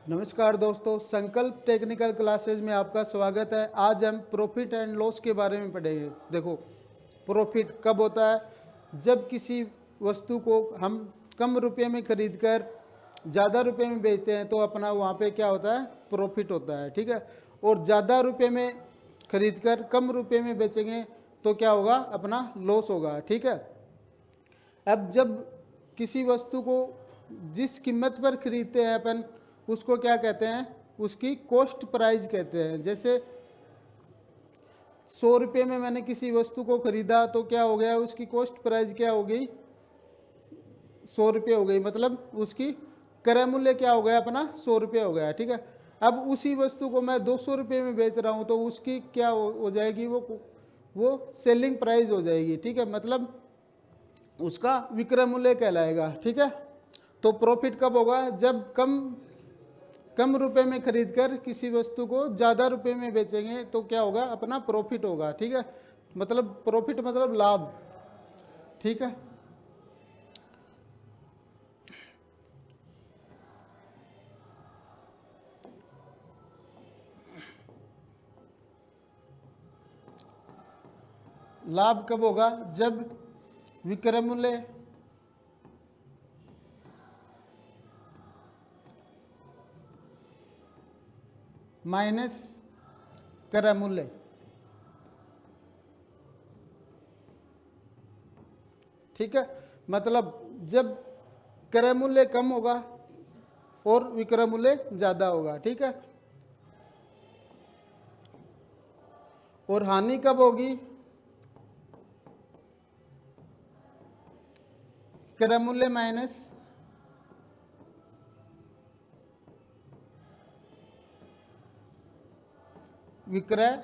नमस्कार दोस्तों, संकल्प टेक्निकल क्लासेज में आपका स्वागत है। आज हम प्रॉफिट एंड लॉस के बारे में पढ़ेंगे। देखो, प्रॉफिट कब होता है? जब किसी वस्तु को हम कम रुपए में खरीद कर ज़्यादा रुपए में बेचते हैं तो अपना वहाँ पे क्या होता है? प्रॉफिट होता है, ठीक है। और ज़्यादा रुपए में खरीद कर कम रुपए में बेचेंगे तो क्या होगा? अपना लॉस होगा, ठीक है। अब जब किसी वस्तु को जिस कीमत पर खरीदते हैं अपन, उसको क्या कहते हैं? उसकी कॉस्ट प्राइस कहते हैं। जैसे 100 रुपये में मैंने किसी वस्तु को खरीदा तो क्या हो गया? उसकी कॉस्ट प्राइस क्या हो गई? 100 रुपये हो गई। मतलब उसकी क्रय मूल्य क्या हो गया? अपना 100 रुपये हो गया, ठीक है। अब उसी वस्तु को मैं 200 रुपये में बेच रहा हूँ तो उसकी क्या हो जाएगी? वो सेलिंग प्राइस हो जाएगी, ठीक है। मतलब उसका विक्रय मूल्य कहलाएगा, ठीक है। तो प्रॉफिट कब होगा? जब कम रुपए में खरीदकर किसी वस्तु को ज़्यादा रुपए में बेचेंगे तो क्या होगा? अपना प्रॉफिट होगा, ठीक है। मतलब प्रॉफिट मतलब लाभ, ठीक है। लाभ कब होगा? जब विक्रय मूल्य माइनस क्रय मूल्य, ठीक है। मतलब जब क्रय मूल्य कम होगा और विक्रय मूल्य ज़्यादा होगा, ठीक है। और हानि कब होगी? क्रय मूल्य माइनस विक्रय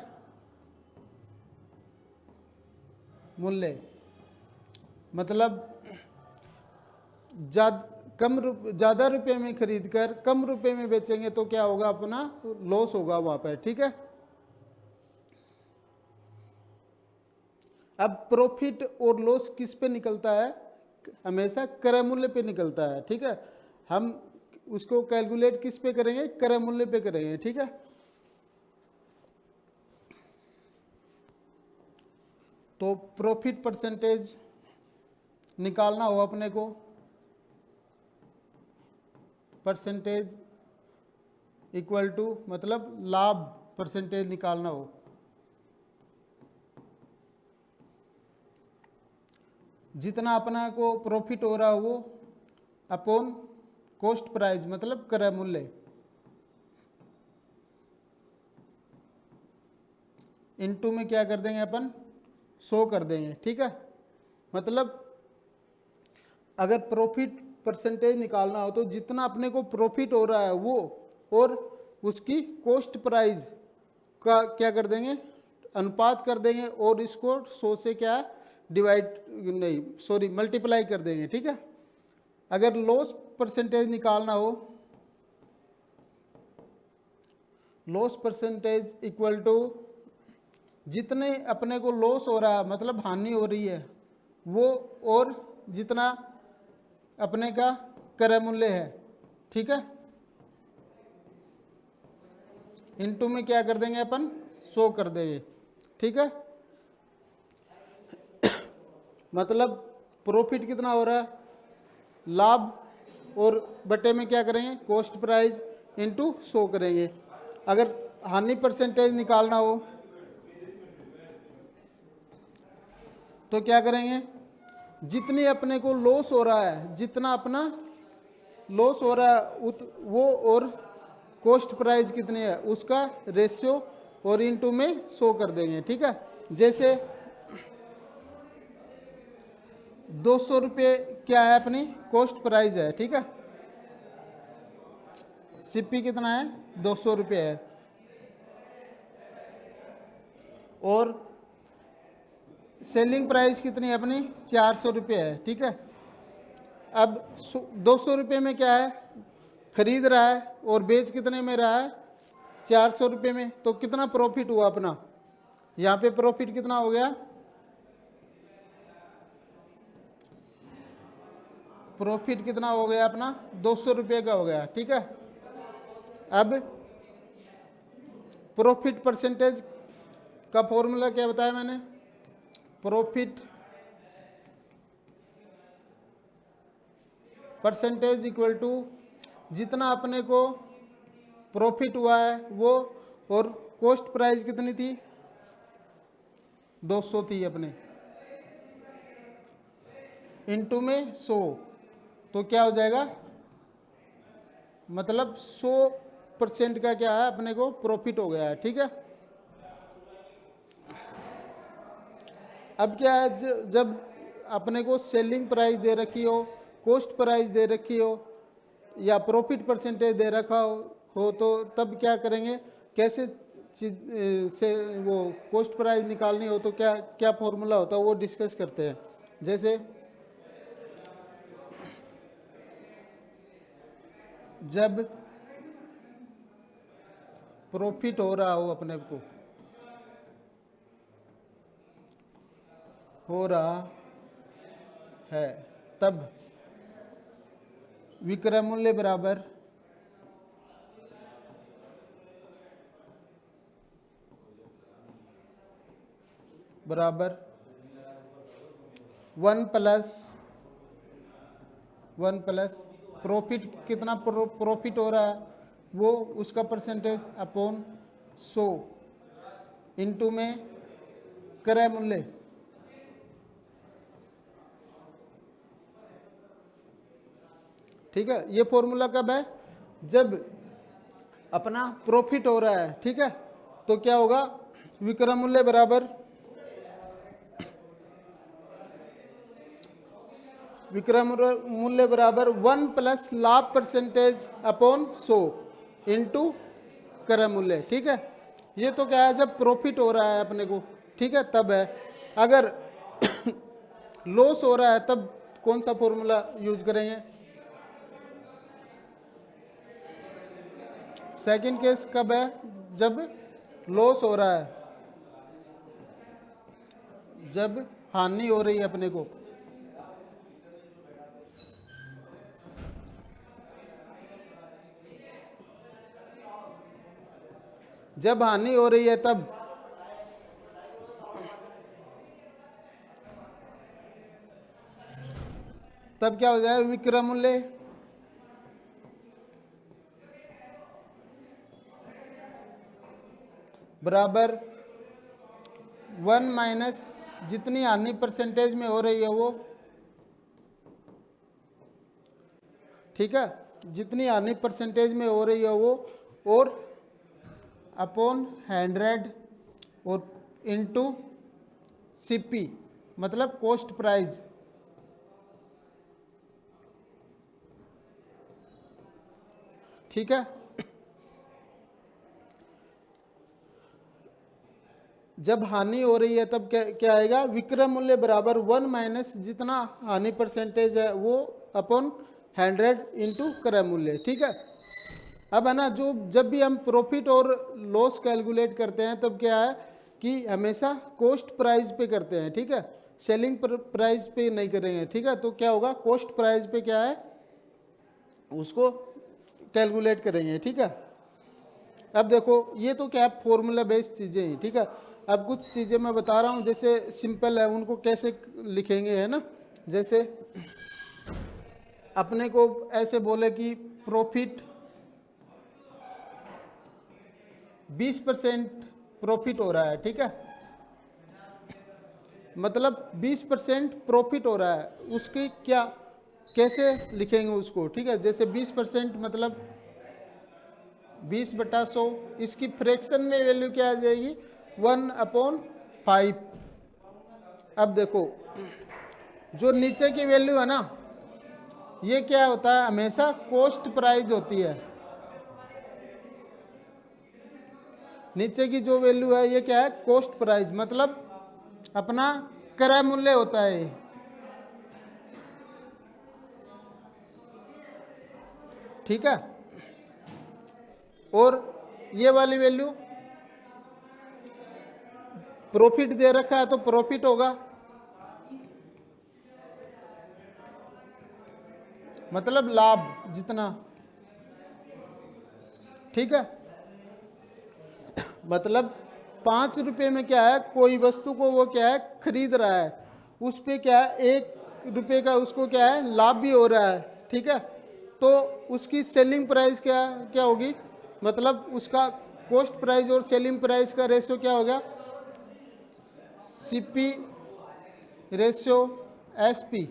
मूल्य। मतलब ज़्यादा रुपए में खरीद कर कम रुपए में बेचेंगे तो क्या होगा? अपना लॉस होगा वहां पर, ठीक है। अब प्रॉफिट और लॉस किस पे निकलता है? हमेशा क्रय मूल्य पे निकलता है, ठीक है। हम उसको कैलकुलेट किस पे करेंगे? क्रय मूल्य पे करेंगे, ठीक है। तो प्रॉफिट परसेंटेज निकालना हो अपने को, परसेंटेज इक्वल टू मतलब लाभ परसेंटेज निकालना हो, जितना अपना को प्रॉफिट हो रहा हो वो अपॉन कॉस्ट प्राइस मतलब क्रय मूल्य इनटू में क्या कर देंगे अपन? 100 कर देंगे, ठीक है। मतलब अगर प्रॉफिट परसेंटेज निकालना हो तो जितना अपने को प्रॉफिट हो रहा है वो और उसकी कॉस्ट प्राइस का क्या कर देंगे? अनुपात कर देंगे और इसको 100 से क्या डिवाइड नहीं सॉरी मल्टीप्लाई कर देंगे, ठीक है। अगर लॉस परसेंटेज निकालना हो, लॉस परसेंटेज इक्वल टू जितने अपने को लॉस हो रहा है मतलब हानि हो रही है वो और जितना अपने का क्रय मूल्य है, ठीक है, इनटू में क्या कर देंगे अपन? 100 कर देंगे, ठीक है। मतलब प्रॉफिट कितना हो रहा है? लाभ और बटे में क्या करेंगे? कॉस्ट प्राइस इनटू 100 करेंगे। अगर हानि परसेंटेज निकालना हो तो क्या करेंगे? जितनी अपने को लॉस हो रहा है, जितना अपना लॉस हो रहा है वो और कॉस्ट प्राइस कितनी है उसका रेशियो और इनटू में 100 कर देंगे, ठीक है। जैसे 200 रुपये क्या है? अपनी कॉस्ट प्राइस है, ठीक है। सीपी कितना है? 200 रुपये है। और सेलिंग प्राइस कितनी है अपनी? 400 रुपये है, ठीक है। अब 200 रुपये में क्या है? खरीद रहा है और बेच कितने में रहा है? 400 रुपये में। तो कितना प्रॉफिट हुआ अपना? यहाँ पे प्रॉफिट कितना हो गया? प्रॉफिट कितना हो गया अपना? 200 रुपये का हो गया, ठीक है। अब प्रॉफिट परसेंटेज का फॉर्मूला क्या बताया मैंने, प्रॉफिट परसेंटेज इक्वल टू जितना अपने को प्रॉफिट हुआ है वो, और कॉस्ट प्राइस कितनी थी, 200 थी अपने, इनटू में 100, तो क्या हो जाएगा, मतलब 100% का क्या है अपने को प्रॉफिट हो गया है। ठीक है, अब क्या है, जब अपने को सेलिंग प्राइस दे रखी हो, कॉस्ट प्राइस दे रखी हो, या प्रॉफिट परसेंटेज दे रखा हो तो तब क्या करेंगे, कैसे से वो कॉस्ट प्राइस निकालनी हो तो क्या क्या फॉर्मूला होता है वो डिस्कस करते हैं। जैसे जब प्रॉफिट हो रहा हो, अपने को हो रहा है, तब विक्रय मूल्य बराबर बराबर 1 प्लस प्रॉफिट, कितना प्रॉफिट हो रहा है वो, उसका परसेंटेज अपॉन 100 इनटू में क्रय मूल्य। ठीक है, ये फॉर्मूला कब है, जब अपना प्रॉफिट हो रहा है। ठीक है, तो क्या होगा, विक्रय मूल्य बराबर विक्रय मूल्य बराबर 1 प्लस लाभ परसेंटेज अपॉन 100 इंटू क्रय मूल्य। ठीक है, ये तो क्या है, जब प्रॉफिट हो रहा है अपने को, ठीक है, तब है। अगर लॉस हो रहा है तब कौन सा फॉर्मूला यूज करेंगे, सेकंड केस कब है, जब लॉस हो रहा है, जब हानि हो रही है अपने को। जब हानि हो रही है तब क्या हो जाएगा, विक्रय मूल्य बराबर 1 माइनस जितनी हानि परसेंटेज में हो रही है वो। ठीक है, जितनी हानि परसेंटेज में हो रही है वो, और अपॉन 100 और इनटू सीपी, मतलब कॉस्ट प्राइस। ठीक है, जब हानि हो रही है तब क्या आएगा, विक्रय मूल्य बराबर 1 माइनस जितना हानि परसेंटेज है वो अपॉन 100 इंटू क्रय मूल्य। ठीक है, अब है ना, जो जब भी हम प्रॉफिट और लॉस कैलकुलेट करते हैं तब क्या है कि हमेशा कॉस्ट प्राइस पे करते हैं। ठीक है, सेलिंग प्राइस पे नहीं करेंगे। ठीक है, तो क्या होगा, कॉस्ट प्राइस पे क्या है उसको कैलकुलेट करेंगे। ठीक है, अब देखो ये तो क्या फॉर्मूला बेस्ड चीज़ें हैं। ठीक है, अब कुछ चीज़ें मैं बता रहा हूँ जैसे सिंपल है, उनको कैसे लिखेंगे, है ना। जैसे अपने को ऐसे बोले कि प्रॉफिट 20% प्रॉफिट हो रहा है। ठीक है, मतलब 20% प्रॉफिट हो रहा है, उसकी क्या कैसे लिखेंगे उसको। ठीक है, जैसे 20% मतलब 20/100, इसकी फ्रैक्शन में वैल्यू क्या आ जाएगी, 1/5। अब देखो जो नीचे की वैल्यू है ना, ये क्या होता है, हमेशा कॉस्ट प्राइस होती है। नीचे की जो वैल्यू है ये क्या है, कॉस्ट प्राइस, मतलब अपना क्रय मूल्य होता है ये। ठीक है, और ये वाली वैल्यू प्रॉफिट दे रखा है तो प्रॉफिट होगा, मतलब लाभ जितना। ठीक है। मतलब 5 रुपये में क्या है, कोई वस्तु को वो क्या है खरीद रहा है, उस पे क्या है 1 रुपये का उसको क्या है लाभ भी हो रहा है, ठीक है। तो उसकी सेलिंग प्राइस क्या क्या होगी, मतलब उसका कॉस्ट प्राइस और सेलिंग प्राइस का रेशियो क्या हो गया, सीपी रेशियो एसपी।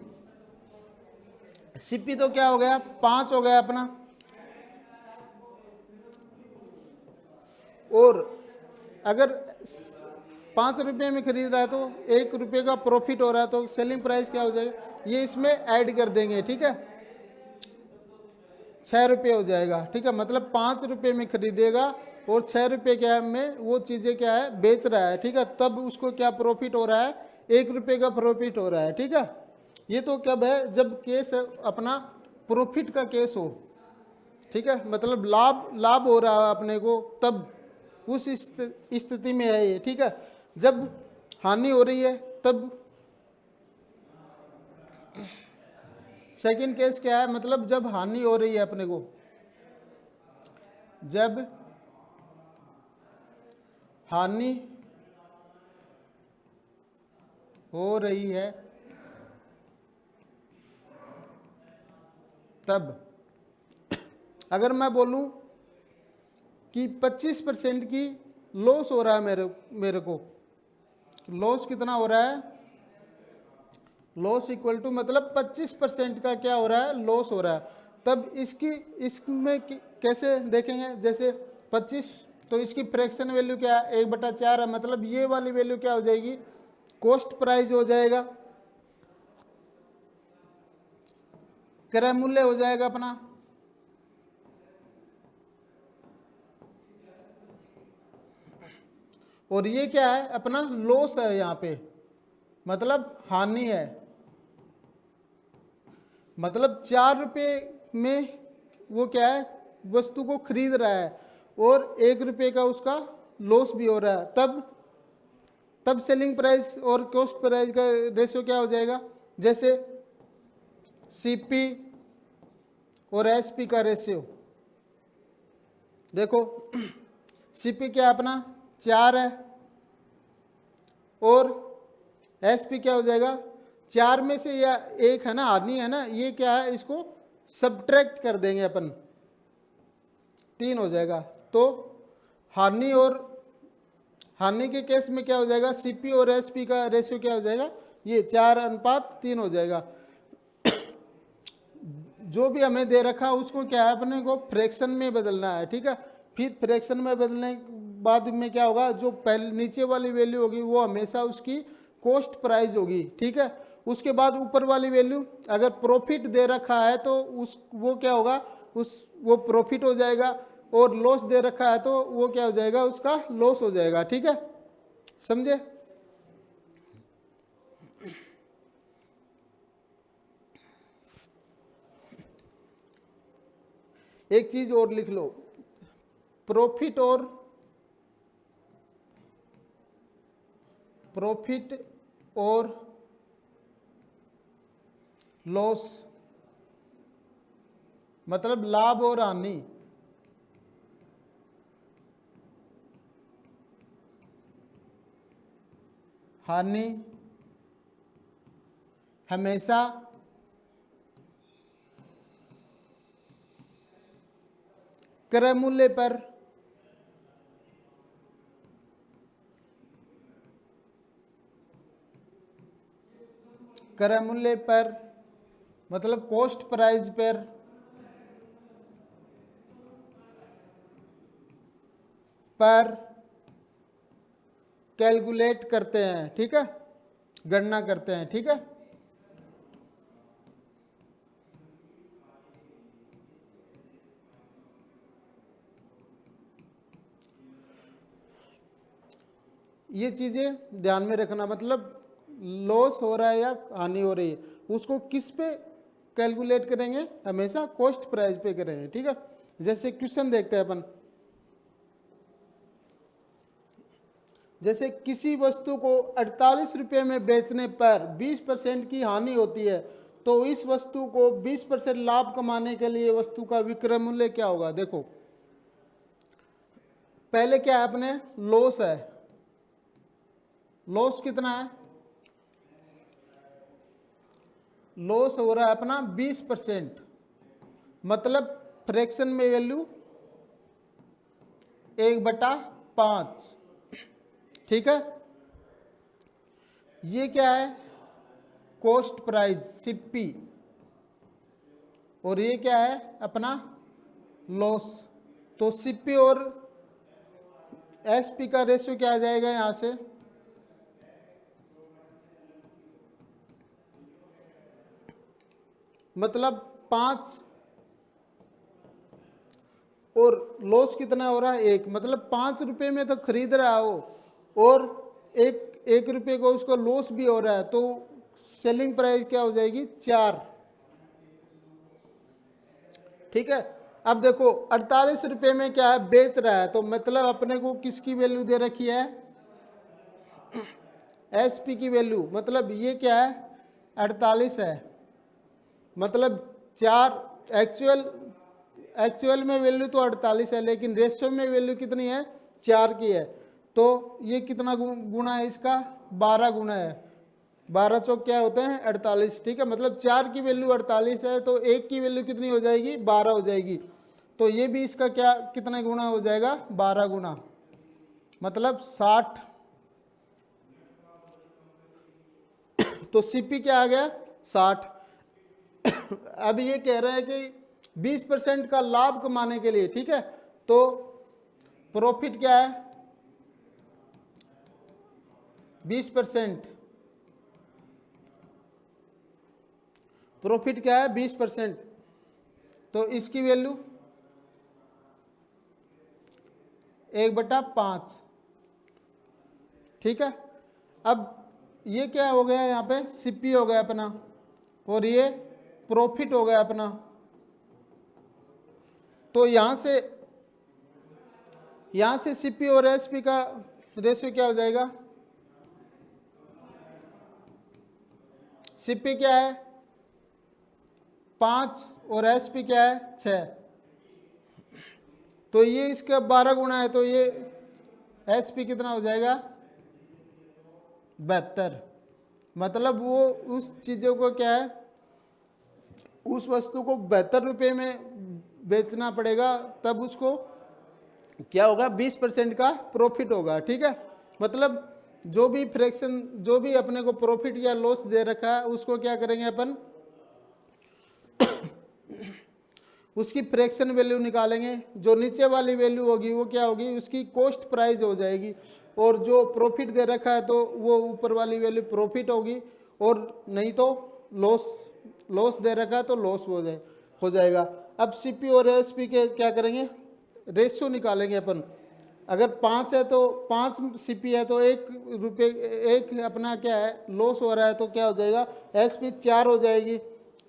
सीपी तो क्या हो गया 5 हो गया अपना, और अगर 5 रुपये में खरीद रहा है तो 1 रुपये का प्रॉफिट हो रहा है, तो सेलिंग प्राइस क्या हो जाएगा, ये इसमें ऐड कर देंगे, ठीक है, 6 रुपये हो जाएगा, ठीक है। मतलब 5 रुपये में खरीदेगा और 6 रुपये क्या में वो चीज़ें क्या है बेच रहा है, ठीक है, तब उसको क्या प्रॉफिट हो रहा है, 1 रुपये का प्रॉफिट हो रहा है, ठीक है। ये तो कब है, जब केस अपना प्रॉफिट का केस हो, ठीक है, मतलब लाभ हो रहा है अपने को, तब उस स्थिति में है ये, ठीक है। जब हानि हो रही है तब सेकंड केस क्या है, मतलब जब हानि हो रही है अपने को, जब हानि हो रही है तब, अगर मैं बोलूं कि 25% की लॉस हो रहा है मेरे को, लॉस कितना हो रहा है, लॉस इक्वल टू मतलब 25% का क्या हो रहा है लॉस हो रहा है, तब इसमें कैसे देखेंगे, जैसे 25 तो इसकी फ्रैक्शन वैल्यू क्या है 1/4 है, मतलब ये वाली वैल्यू क्या हो जाएगी, कॉस्ट प्राइस हो जाएगा, क्रय मूल्य हो जाएगा अपना, और ये क्या है अपना लॉस है यहाँ पे, मतलब हानि है, मतलब 4 रुपये में वो क्या है वस्तु को खरीद रहा है और 1 रुपये का उसका लॉस भी हो रहा है, तब सेलिंग प्राइस और कॉस्ट प्राइस का रेशियो क्या हो जाएगा, जैसे सीपी और एसपी का रेशियो देखो, सीपी क्या अपना 4 है और एसपी क्या हो जाएगा, 4 में से या 1 है ना हानि है ना, ये क्या है इसको सब्ट्रैक्ट कर देंगे अपन, 3 हो जाएगा। तो हानि और हानि के केस में क्या हो जाएगा, सीपी और एसपी का रेशियो क्या हो जाएगा, ये 4:3 हो जाएगा। जो भी हमें दे रखा उसको क्या है अपने को फ्रैक्शन में बदलना है, ठीक है। फिर फ्रैक्शन में बदलने के बाद में क्या होगा, जो पहले नीचे वाली वैल्यू होगी वो हमेशा उसकी कॉस्ट प्राइस होगी, ठीक है। उसके बाद ऊपर वाली वैल्यू अगर प्रॉफिट दे रखा है तो वो क्या होगा, वो प्रॉफिट हो जाएगा, और लॉस दे रखा है तो वो क्या हो जाएगा, उसका लॉस हो जाएगा, ठीक है, समझे। एक चीज और लिख लो, प्रॉफिट और लॉस मतलब लाभ और हानि, हानि हमेशा क्रय मूल्य पर मतलब कॉस्ट प्राइस पर कैलकुलेट करते हैं, ठीक है, गणना करते हैं, ठीक है। ये चीजें ध्यान में रखना, मतलब लॉस हो रहा है या हानि हो रही है उसको किस पे कैलकुलेट करेंगे, हमेशा कॉस्ट प्राइस पे करेंगे, ठीक है। जैसे क्वेश्चन देखते हैं अपन, जैसे किसी वस्तु को 48 रुपये में बेचने पर 20% की हानि होती है, तो इस वस्तु को 20% लाभ कमाने के लिए वस्तु का विक्रय मूल्य क्या होगा। देखो पहले क्या है अपने लॉस है, लॉस कितना है, लॉस हो रहा है अपना 20%, मतलब फ्रैक्शन में वैल्यू 1/5, ठीक है। ये क्या है कॉस्ट प्राइस सीपी, और ये क्या है अपना लॉस। तो सीपी और एसपी का रेशियो क्या आ जाएगा यहां से, मतलब 5 और लॉस कितना हो रहा है 1, मतलब 5 रुपए में तो खरीद रहा हो और 1 रुपए को उसको लॉस भी हो रहा है, तो सेलिंग प्राइस क्या हो जाएगी 4, ठीक है। अब देखो 48 रुपए में क्या है बेच रहा है, तो मतलब अपने को किसकी वैल्यू दे रखी है, एसपी की वैल्यू, मतलब ये क्या है 48 है, मतलब 4, एक्चुअल में वैल्यू तो 48 है, लेकिन रेशियो में वैल्यू कितनी है 4 की है। तो ये कितना गुना है इसका 12 गुना है, 12 चौक क्या होते हैं 48, ठीक है। मतलब 4 की वैल्यू 48 है, तो 1 की वैल्यू कितनी हो जाएगी 12 हो जाएगी। तो ये भी इसका क्या कितना गुना हो जाएगा 12 गुना, मतलब 60। तो सीपी क्या आ गया 60। अब ये कह रहे हैं कि 20% का लाभ कमाने के लिए, ठीक है, तो प्रॉफिट क्या है 20%, प्रॉफिट क्या है 20%, तो इसकी वैल्यू 1/5, ठीक है। अब ये क्या हो गया यहाँ पे सीपी हो गया अपना, और ये प्रॉफिट हो गया अपना। तो यहां से सीपी और एसपी का रेशियो क्या हो जाएगा, सीपी क्या है 5 और एसपी क्या है 6, तो ये इसका 12 गुना है, तो ये एसपी कितना हो जाएगा 72। मतलब वो उस चीजों को क्या है, उस वस्तु को 72 रुपये में बेचना पड़ेगा, तब उसको क्या होगा 20% का प्रॉफिट होगा, ठीक है। मतलब जो भी फ्रैक्शन, जो भी अपने को प्रॉफिट या लॉस दे रखा है उसको क्या करेंगे अपन उसकी फ्रैक्शन वैल्यू निकालेंगे, जो नीचे वाली वैल्यू होगी वो क्या होगी उसकी कॉस्ट प्राइस हो जाएगी, और जो प्रॉफिट दे रखा है तो वो ऊपर वाली वैल्यू प्रॉफिट होगी, और नहीं तो लॉस दे रखा है तो लॉस हो जाएगा। अब सीपी और एसपी के क्या करेंगे रेशियो निकालेंगे अपन। अगर 5 है तो 5 सीपी है तो 1 रुपये 1 अपना क्या है लॉस हो रहा है, तो क्या हो जाएगा एसपी 4 हो जाएगी।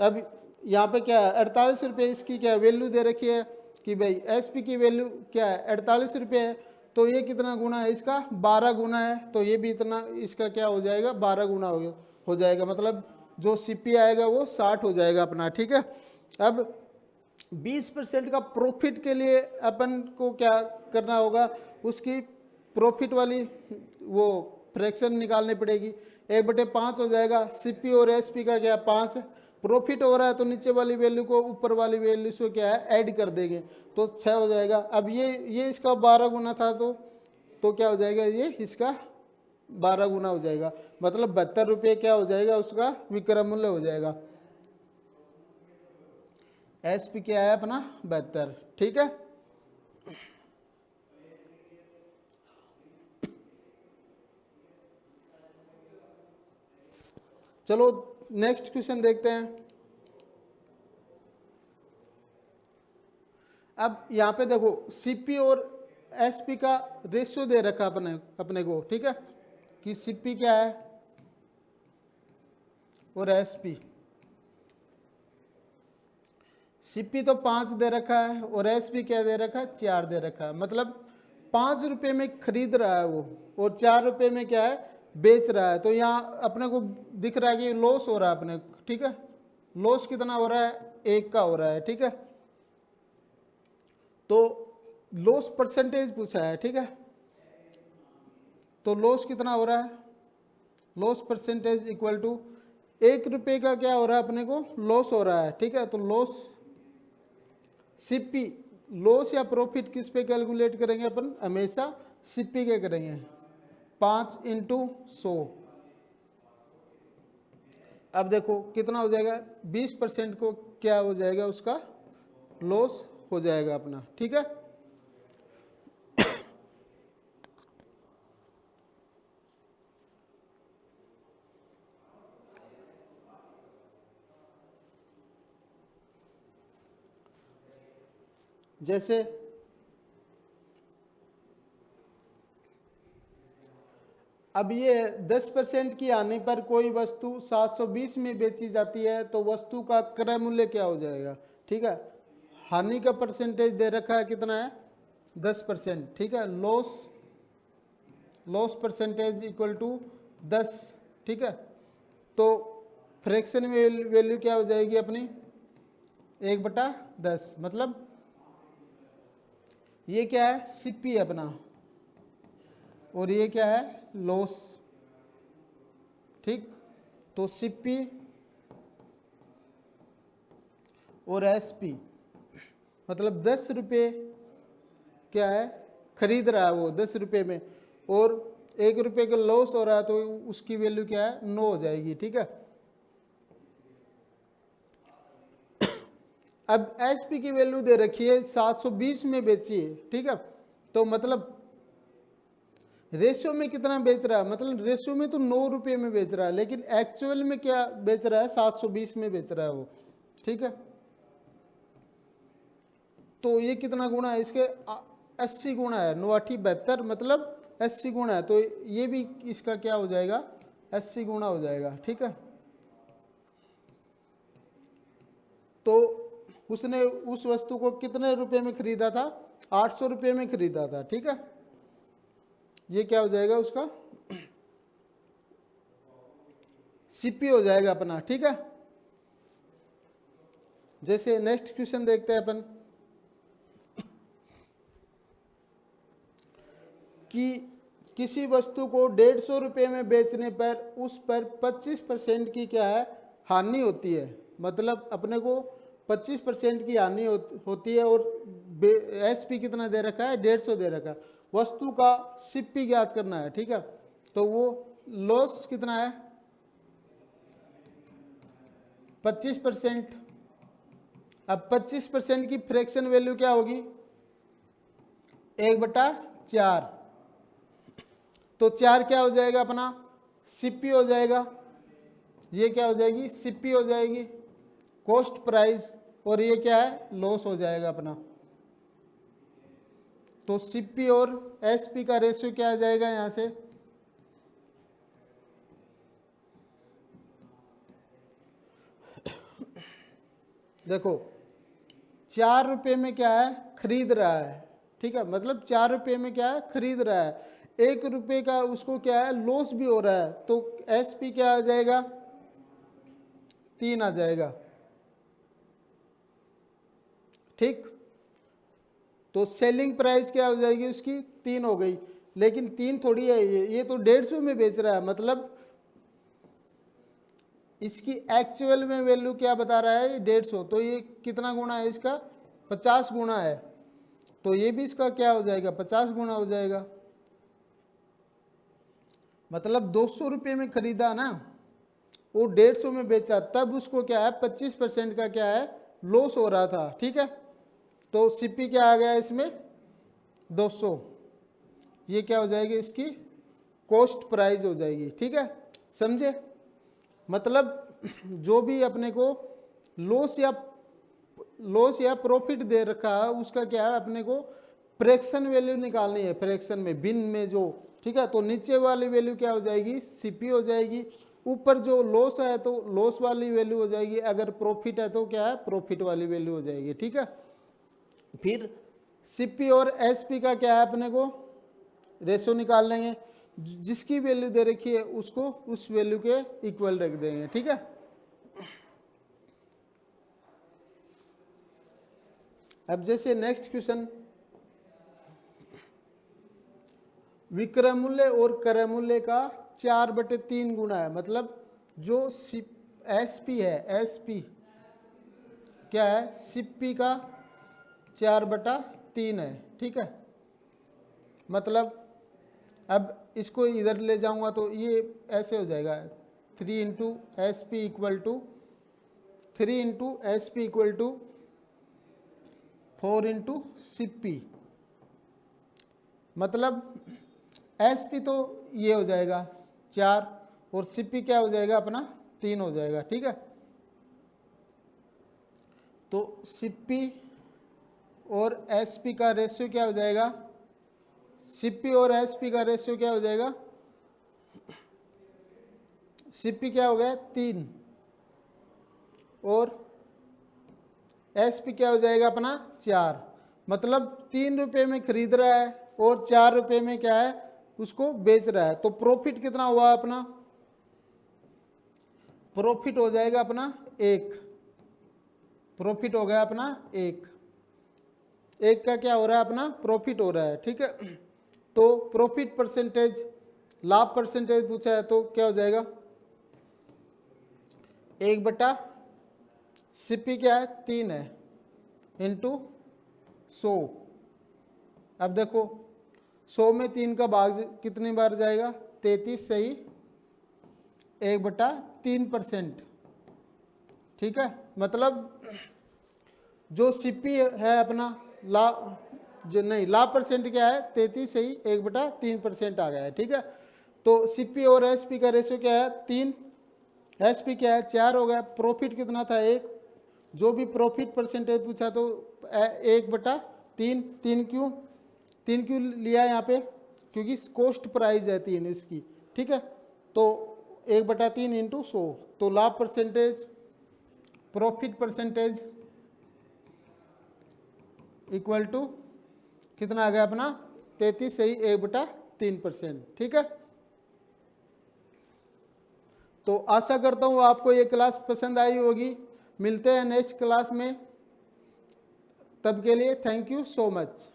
अब यहाँ पे क्या है 48 रुपये इसकी क्या वैल्यू दे रखी है कि भाई एसपी की वैल्यू क्या है 48 रुपये है, तो ये कितना गुना है इसका 12 गुना है, तो ये भी इतना इसका क्या हो जाएगा 12 गुना हो जाएगा, मतलब जो सीपी आएगा वो 60 हो जाएगा अपना, ठीक है। अब 20% का प्रॉफिट के लिए अपन को क्या करना होगा, उसकी प्रॉफिट वाली वो फ्रैक्शन निकालनी पड़ेगी, 1/5 हो जाएगा। सीपी और एसपी का क्या 5 प्रॉफिट हो रहा है, तो नीचे वाली वैल्यू को ऊपर वाली वैल्यू से क्या है ऐड कर देंगे, तो 6 हो जाएगा। अब ये इसका 12 गुना था, तो क्या हो जाएगा ये इसका 12 गुना हो जाएगा, मतलब 72 रुपये क्या हो जाएगा उसका विक्रय मूल्य हो जाएगा। एसपी क्या है अपना 72, ठीक है। चलो नेक्स्ट क्वेश्चन देखते हैं। अब यहाँ पे देखो सीपी और एसपी का रेशियो दे रखा अपने को, ठीक है, कि सीपी क्या है और एसपी। सीपी तो 5 दे रखा है और एसपी क्या दे रखा है 4 दे रखा है, मतलब 5 रुपये में खरीद रहा है वो और 4 रुपये में क्या है बेच रहा है। तो यहाँ अपने को दिख रहा है कि लॉस हो रहा है अपने, ठीक है, लॉस कितना हो रहा है 1 का हो रहा है, ठीक है। तो लॉस परसेंटेज पूछा है, ठीक है। तो लॉस कितना हो रहा है, लॉस परसेंटेज इक्वल टू 1 रुपये का क्या हो रहा है अपने को, लॉस हो रहा है, ठीक है। तो लॉस सीपी, लॉस या प्रॉफिट किस पे कैलकुलेट करेंगे अपन, हमेशा सीपी के करेंगे, 5 × 100। अब देखो कितना हो जाएगा, 20% को क्या हो जाएगा, उसका लॉस हो जाएगा अपना, ठीक है। जैसे अब ये 10% की आने पर कोई वस्तु 720 में बेची जाती है, तो वस्तु का क्रय मूल्य क्या हो जाएगा, ठीक है। हानि का परसेंटेज दे रखा है कितना है, 10%, ठीक है। लॉस परसेंटेज इक्वल टू 10, ठीक है। तो फ्रैक्शन वैल्यू क्या हो जाएगी अपनी, 1/10, मतलब ये क्या है, सीपी अपना, और ये क्या है, लॉस, ठीक। तो सीपी और एसपी, मतलब 10 रुपये क्या है, खरीद रहा है वो 10 रुपये में, और 1 रुपये का लॉस हो रहा है, तो उसकी वैल्यू क्या है, 9 हो जाएगी, ठीक है। अब एचपी की वैल्यू दे रखी है 720 में बेची है, ठीक है। तो मतलब रेशियो में कितना बेच रहा है, मतलब रेशियो में तो 9 रुपये में बेच रहा है, लेकिन एक्चुअल में क्या बेच रहा है, 720 में बेच रहा है वो, ठीक है। तो ये कितना गुना है इसके, 80 गुना है, 9 8 72, मतलब 80 गुना है। तो ये भी इसका क्या हो जाएगा, 80 गुना हो जाएगा, ठीक है। तो उसने उस वस्तु को कितने रुपए में खरीदा था, 800 रुपये में खरीदा था, ठीक है। ये क्या हो जाएगा उसका, सीपी हो जाएगा अपना, ठीक है। जैसे नेक्स्ट क्वेश्चन देखते हैं अपन, कि किसी वस्तु को 150 रुपये में बेचने पर उस पर 25% की क्या है, हानि होती है। मतलब अपने को 25% की हानि होती है, और एसपी कितना दे रखा है, 150 दे रखा है। वस्तु का सीपी ज्ञात करना है, ठीक है। तो वो लॉस कितना है, 25%। अब 25% की फ्रैक्शन वैल्यू क्या होगी, 1/4। तो 4 क्या हो जाएगा अपना, सीपी हो जाएगा, ये क्या हो जाएगी, सीपी हो जाएगी, कॉस्ट प्राइस, और ये क्या है, लॉस हो जाएगा अपना। तो सीपी और एसपी का रेशियो क्या आ जाएगा यहां से, देखो 4 रुपये में क्या है, खरीद रहा है, ठीक है। मतलब 4 रुपये में क्या है, खरीद रहा है, 1 रुपये का उसको क्या है, लॉस भी हो रहा है। तो एसपी क्या आ जाएगा, 3 आ जाएगा, ठीक। तो सेलिंग प्राइस क्या हो जाएगी उसकी, 3 हो गई, लेकिन 3 थोड़ी है, ये तो 150 में बेच रहा है, मतलब इसकी एक्चुअल में वैल्यू क्या बता रहा है, 150। तो ये कितना गुना है इसका, 50 गुना है। तो ये भी इसका क्या हो जाएगा, 50 गुना हो जाएगा। मतलब 200 रुपये में खरीदा ना, वो 150 में बेचा, तब उसको क्या है, 25% का क्या है, लॉस हो रहा था, ठीक है। तो सीपी क्या आ गया इसमें, 200। ये क्या हो जाएगी इसकी कॉस्ट प्राइस हो जाएगी, ठीक है, समझे। मतलब जो भी अपने को लॉस या प्रॉफिट दे रखा है, उसका क्या है, अपने को फ्रैक्शन वैल्यू निकालनी है, फ्रैक्शन में, भिन्न में जो, ठीक है। तो नीचे वाली वैल्यू क्या हो जाएगी, सीपी हो जाएगी, ऊपर जो लॉस है तो लॉस वाली वैल्यू हो जाएगी, अगर प्रॉफिट है तो क्या है, प्रॉफिट वाली वैल्यू हो जाएगी, ठीक है। फिर सीपी और एसपी का क्या है, अपने को रेशो निकाल लेंगे, जिसकी वैल्यू दे रखी है उसको उस वैल्यू के इक्वल रख देंगे, ठीक है। अब जैसे नेक्स्ट क्वेश्चन, विक्रय मूल्य और क्रय मूल्य का 4/3 गुना है, मतलब जो एसपी है, एसपी क्या है, सीपी का 4/3 है, ठीक है। मतलब अब इसको इधर ले जाऊंगा तो ये ऐसे हो जाएगा 3 into S P equal to 4 into CP. मतलब एस पी तो ये हो जाएगा 4 और सीपी क्या हो जाएगा अपना 3 हो जाएगा, ठीक है। तो सीपी और एसपी का रेशियो क्या हो जाएगा, सीपी और एसपी का रेशियो क्या हो जाएगा, सीपी क्या हो गया 3 और एसपी क्या हो जाएगा अपना 4। मतलब 3 रुपये में खरीद रहा है और 4 रुपये में क्या है उसको बेच रहा है। तो प्रॉफिट कितना हुआ अपना, प्रॉफिट हो जाएगा अपना 1, प्रॉफिट हो गया अपना 1 का क्या हो रहा है अपना प्रॉफिट हो रहा है, ठीक है। तो प्रॉफिट परसेंटेज, लाभ परसेंटेज पूछा है तो क्या हो जाएगा 1/, सीपी क्या है 3 है, इंटू 100। अब देखो 100 में 3 का भाग कितनी बार जाएगा 33 सही 1/3%, ठीक है। मतलब जो सीपी है अपना लाभ परसेंट क्या है 33 सही 1/3% आ गया है, ठीक है। तो सीपी और एसपी का रेशियो क्या है 3, एसपी क्या है 4 हो गया। प्रॉफिट कितना था 1, जो भी प्रॉफिट परसेंटेज पूछा तो 1/3, 3 क्यों लिया यहाँ पे, क्योंकि कॉस्ट प्राइस है 3 इसकी, ठीक है। तो 1/3 इंटू 100, तो लाभ percentage, profit percentage equal to कितना आ गया अपना 33 सही 1/3%, ठीक है। तो आशा करता हूँ आपको ये क्लास पसंद आई होगी। मिलते हैं नेक्स्ट क्लास में, तब के लिए थैंक यू सो मच।